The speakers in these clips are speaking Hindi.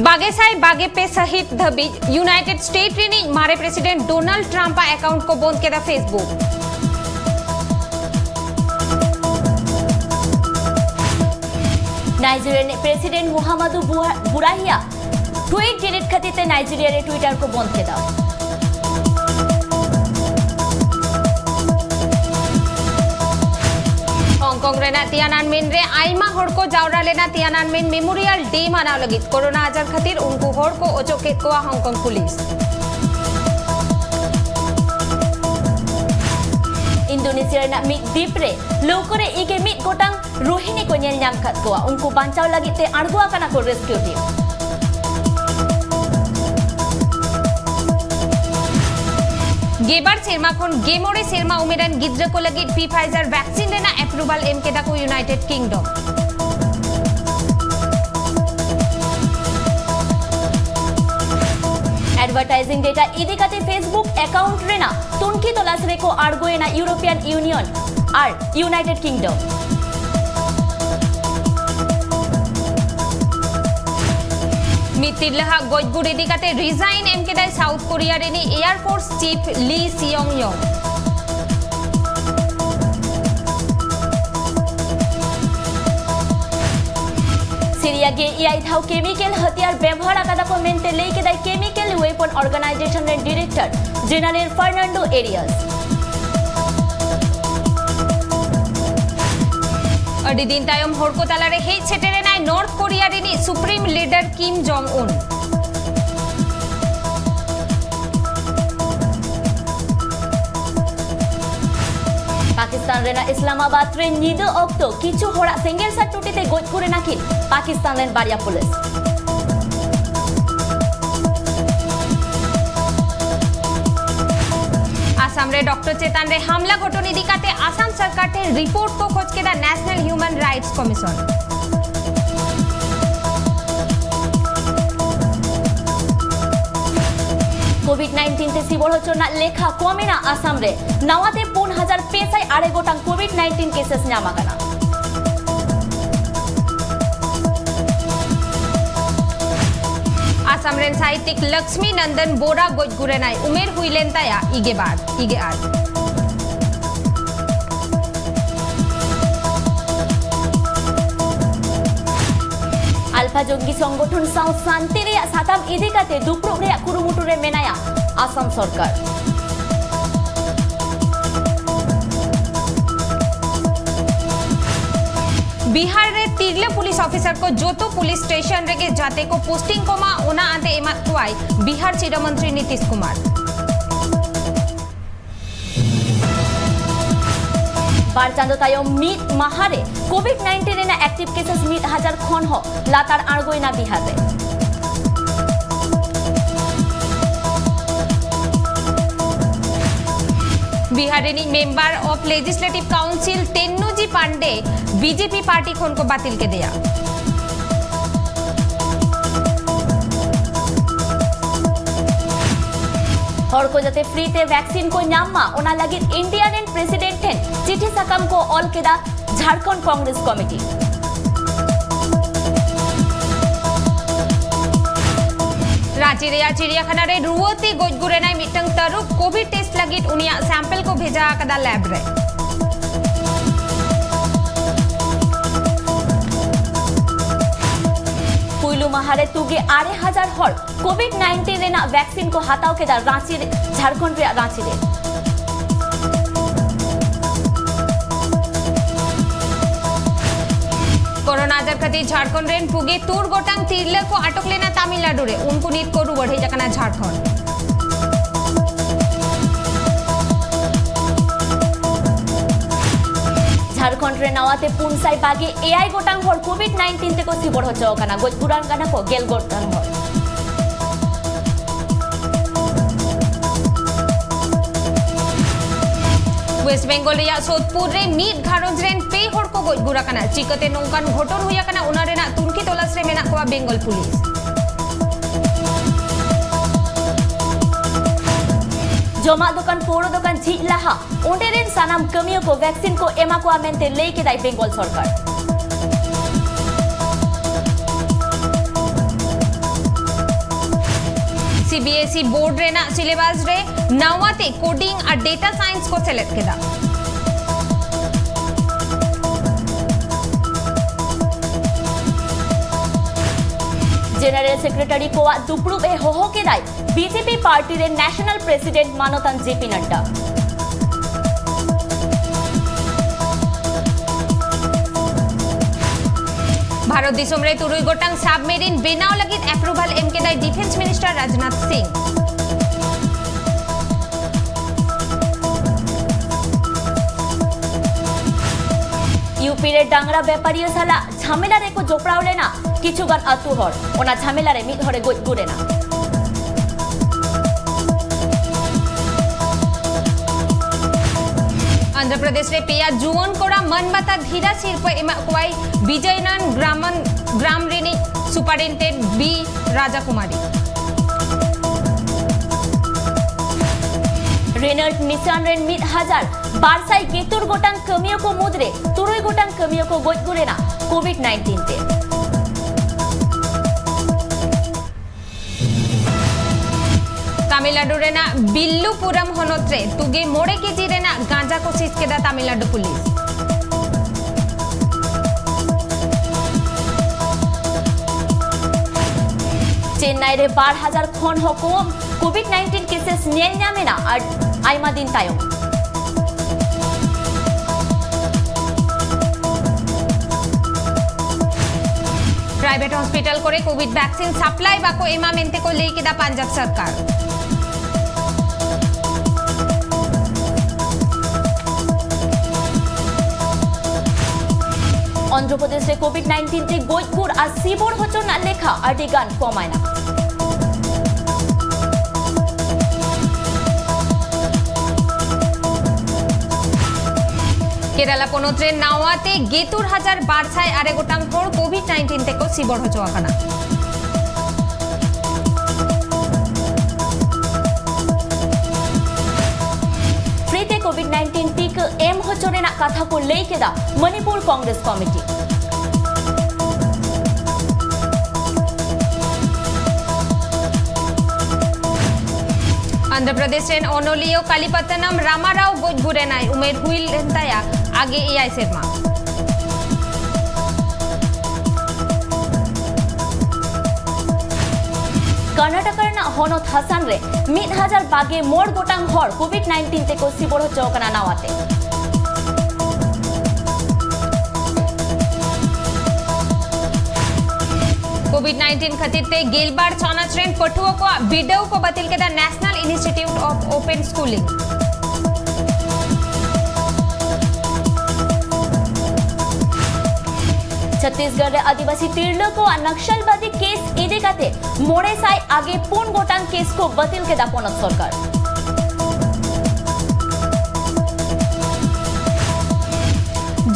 बागेसाई बागेपे सहित धबी यूनाइटेड स्टेट रीनी मारे प्रेसिडेंट डोनाल्ड ट्रम्प अकाउंट को बंद केदा Facebook. Nigeria president Muhammadu Buhari tweet delete खातिर नाइजीरिया रे ट्विटर को बंद केदा। हांगकांग रेना तियानानमेन रे आइमा हड़ को जावरा लेना तियानानमेन मेमोरियल डे मनाव लगी कोरोना आजार खातिर उनको हड़ को ओचोके कोआ हांगकांग पुलिस। इंडोनेशिया रेना मिट द्वीप रे लोकरे इगे मिट गोटांग रोहिणी को नेल नाम खात कोआ उनको बांचाव लगी ते अणगुआ काना को रेस्क्यू टीम। गेबार सेरमा खन गेमोरे सेरमा उमेरान गिद्र को लगी फाइजर वैक्सीन रेना अप्रूवल एम केदा को यूनाइटेड किंगडम। एडवर्टाइजिंग डेटा इदी काते फेसबुक अकाउंट रेना तुनकी तलाश रे को आड़गोएना यूरोपियन यूनियन और यूनाइटेड किंगडम। मितिलहा गोजगुर इदी काते रिजाइन एम केदा साउथ कोरिया रेनी air force chief Lee Seong Yong. Syria गे इयाई थाउ केमिकल हथियार व्यवहार आकादा को मेंटे लेई केदा केमिकल वेपन ऑर्गेनाइजेशन रे डायरेक्टर जनरल फर्नांडो एरियास। अडी दिन तायम हड़को तालारे हेज सेटेरे नाय नॉर्थ कोरिया रेनी supreme leader Kim Jong Un. Pakistan Raina Islamabad रे निदो ऑक्टो किछु होड़ा सेंगेल सा टुटीते गोज करे नाखिन पाकिस्तान रेन बारिया पुलिस। आसाम रे डॉक्टर चेतन रे हमला घटन इदी काते आसाम सरकार टे रिपोर्ट को खोज केदा नेशनल ह्यूमन राइट्स कमिशन। कोविड-19 ते सिबोल होचोना लेखा कमेना आसाम रे नवाते 4000 पेसाई आड़े गोटांग कोविड-19 केसेस नामागाना। आसाम रेन साहित्यिक लक्ष्मी नंदन बोरा गोजगुरेनाय उमेर हुइलेन ताया इगे आज। अल्फा जंगी संगठन साउ शांति रे साताम इदी काते दुप्रुब रे कुरुमुटु रे मेनाया आसाम सरकार। बिहार रे तिरले पुलिस ऑफिसर को जोतो पुलिस स्टेशन रे के जाते को पोस्टिंग कोमा ओना आते एमा कुआई बिहार चीफ मंत्री नीतीश कुमार। बार चांदो तायम मिट महारे कोविड-19 रेना एक्टिव केसेस 1000 खन हो लातार आड़गोइना बिहार रे। बिहार रेनी member of legislative council Tunnaji Pandey BJP party खन को बातिल के दिया। हर को जाते फ्री ते वैक्सीन को नामा ओना लगी इंडियन एंड प्रेसिडेंट टेन चिठी सकम को ऑल केदा झारखंड कांग्रेस कमिटी। रांची रे चिड़ियाखाना रे रुवती गोजगुरेनाय मिटंग तरुक कोविड टेस्ट लगी उनिया सैंपल को भेजा कदा लैब रे। पुइलु महारे तुगे 8000 हर कोविड-19 रेना वैक्सीन को हाताव केदा रांची रे झारखंड रे रांची रे। कोरोना आजार खातिर झारखंड रेन पुगे तूर गोटांग तिरले को अटक लेना तमिलनाडु रे उनको नीत को बढ़े जाकना झारखंड। झारखंड रे नवाते पुनसाई बागे एआई गोटांग हर कोविड-19 ते को सिबड़ होचो काना गोजपुरान गाना को गेल गोटांग हर। वेस्ट बेंगल रे सोदपुर रे मीट घारोज रेन पे हड़ को गोजगुरा काना चिकते नौकान घटन हुया काना उना रेना तुनकी तलाश रे मेना कोआ बेंगल पुलिस। जमा दुकान पोरो दुकान झिज लाहा ओंडे रेन सानाम कमियो को वैक्सीन को एमा को आमेंते लेई के दाई बेंगल सरकार। सीबीएसई बोर्ड रेना सिलेबस रे नवाते कोडिंग और डेटा साइंस को सेलेक्ट केदा जनरल सेक्रेटरी को दुपड़ुबे होहो केदाय बीजेपी पार्टी रे नेशनल प्रेसिडेंट मानतान जेपी नड्डा भारत दिसोम रे तुरुई गोटांग सबमेरिन बेनाव लगित एप्रूवल एम केदाय defence minister Rajnath Singh UP रे डांगरा व्यापारी साला झमेला रे को जोपड़ाव लेना किछुगान आतु हर ओना झमेला रे मिद हरे गोज गुरेना आंध्र प्रदेश रे पेया जुवन कोड़ा मनबाता धीरा शिल्प एमा कोई विजयनन ग्राम रेनी सुपरिटेंडेंट बी राजाकुमारी रेनल्ट निशान रेन 1000 बारसाई केतुर गोटांग कमियों को मुद्रे तुरुई गोटांग कमियों को गोज गुरेना कोविड-19 ते तमिलनाडु रेना बिल्लुपुरम हनोत्रे तुगे मोड़े केजी रेना गांजा को सीज केदा तमिलनाडु पुलिस चेन्नई रे 12,000 खन हकुम कोविड-19 केसेस नेल नामेना और आइमा दिन तायम प्राइवेट हॉस्पिटल करे कोविड वैक्सीन सप्लाई बाको एमा मेंते को लेके दा पंजाब सरकार आंध्र प्रदेश रे कोविड-19 ते गोजपुर और सीबोर हचना लेखा आर्टिगान कमायना केरला पोनोत्रे नावाते गेतुर हजार बारसाय आरे गोटांग होड़ कोविड-19 ते को सीबोर हचवाकाना फ्रीते कोविड-19 टीक एम हचोरेना कथा को लई केदा मणिपुर कांग्रेस कमिटी आंध्र प्रदेश रेन ओनोलियो कालीपत्तनम रामाराव गोजगुरेनाय उमेर हुइल लेंताया आगे एआई शर्मा कर्नाटकरना हनत हासान रे 1000 बागे मोड़ गोटांग हर कोविड-19 ते को सीबोर हचोकना नावाते कोविड-19 खातिर ते गेलबार चानच रेन पठुओ को बिडव को बतिल केदा National Institute of Open Schooling Chhattisgarh रे आदिवासी तिरलोक और नक्सलवादी केस इदे काते मोड़े साई आगे पूर्ण गोटांग केस को बतिल केदा पोनत सरकार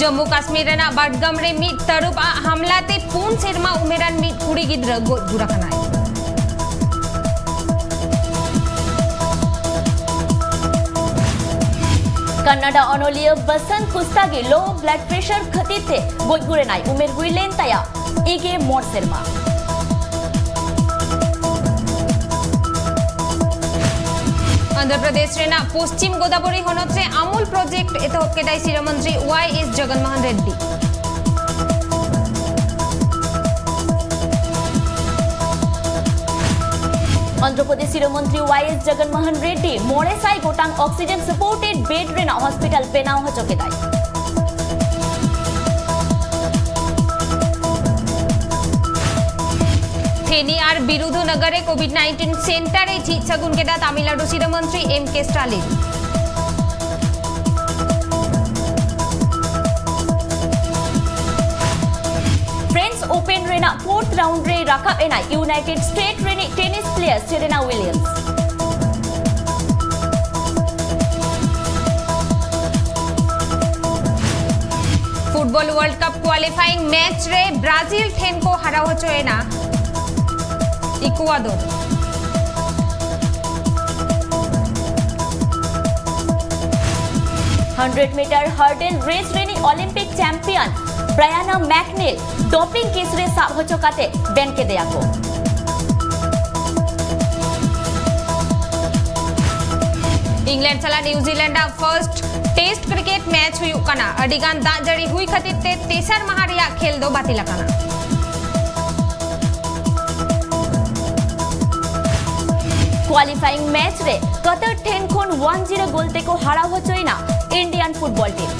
जम्मू काश्मीर रेना बडगाम रे मिट तरुप हमला ते पूर्ण सेरमा उमेरान मिट कुड़ी गिद्र गुराखनाय कन्नाडा अनोलियो Basant Kustagi low blood pressure खतीर थे गोजगुरेनाय उमेर हुइलेन ताया एगे मोड़ सेरमा आंध्र प्रदेश रेना पश्चिम गोदावरी हनोत्रे अमूल प्रोजेक्ट एतहब केदाय शिरोमंत्री वाईएस जगनमोहन रेड्डी आंध्र प्रदेश शिरोमंत्री वाईएस जगनमोहन रेड्डी मोड़े साई गोटांग ऑक्सीजन सपोर्टेड बेड रेना हॉस्पिटल बेनाव हचोकेदाय थेनी और बिरुधुनगरे कोविड-19 सेंटारे झिझगुन केदा तमिलनाडु शिरोमंत्री M K Stalin French Open रेना 4th राउंड रे रखा एना यूनाइटेड स्टेट रेनी tennis player Serena Williams football world cup qualifying match रे ब्राजील ठेन को हरा होचोएना इक्वाडोर 100 मीटर हर्डल रेस रेनी ओलंपिक चैंपियन ब्रायाना मैकनेल डोपिंग केस रे साब होचोकाते बेन के देया को इंग्लैंड साला New Zealand first test cricket match हुई कना अडिगान दाग जड़ी हुई खातिर ते तेसर माह रिया खेल दो बातिल कना क्वालिफाइंग मैच रे कतर ठेन खन 1-0 गोलते को हारा हो चोइना इंडियन फुटबॉल टीम